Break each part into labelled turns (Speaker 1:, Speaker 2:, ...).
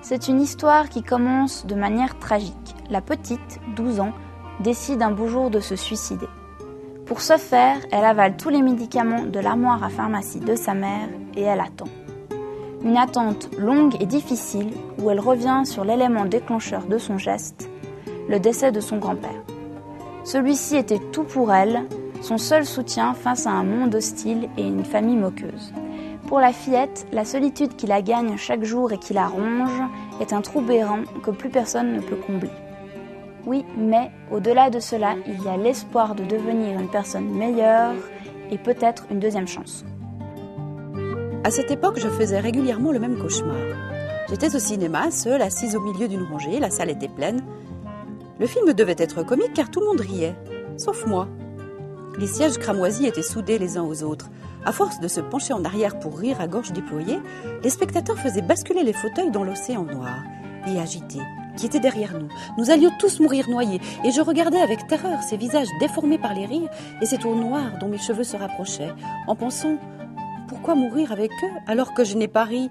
Speaker 1: C'est une histoire qui commence de manière tragique. La petite, 12 ans, décide un beau jour de se suicider. Pour ce faire, elle avale tous les médicaments de l'armoire à pharmacie de sa mère et elle attend. Une attente longue et difficile où elle revient sur l'élément déclencheur de son geste, le décès de son grand-père. Celui-ci était tout pour elle, son seul soutien face à un monde hostile et une famille moqueuse. Pour la fillette, la solitude qui la gagne chaque jour et qui la ronge est un trou béant que plus personne ne peut combler. Oui, mais au-delà de cela, il y a l'espoir de devenir une personne meilleure et peut-être une deuxième chance.
Speaker 2: À cette époque, je faisais régulièrement le même cauchemar. J'étais au cinéma, seule, assise au milieu d'une rangée, la salle était pleine. Le film devait être comique car tout le monde riait, sauf moi. Les sièges cramoisis étaient soudés les uns aux autres. À force de se pencher en arrière pour rire à gorge déployée, les spectateurs faisaient basculer les fauteuils dans l'océan noir et agité qui était derrière nous. Nous allions tous mourir noyés et je regardais avec terreur ces visages déformés par les rires et ces tours noirs dont mes cheveux se rapprochaient, en pensant « Pourquoi mourir avec eux alors que je n'ai pas ri ?»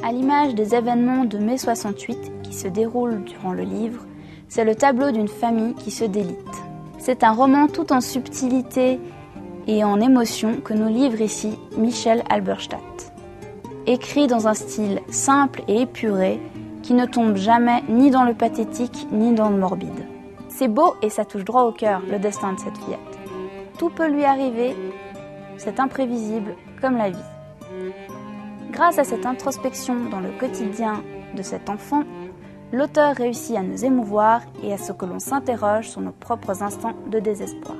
Speaker 1: À l'image des événements de mai 68 qui se déroulent durant le livre, c'est le tableau d'une famille qui se délite. C'est un roman tout en subtilité et en émotion que nous livre ici Michel Halberstadt. Écrit dans un style simple et épuré qui ne tombe jamais ni dans le pathétique ni dans le morbide. C'est beau et ça touche droit au cœur, le destin de cette fillette. Tout peut lui arriver, c'est imprévisible comme la vie. Grâce à cette introspection dans le quotidien de cet enfant, l'auteur réussit à nous émouvoir et à ce que l'on s'interroge sur nos propres instants de désespoir.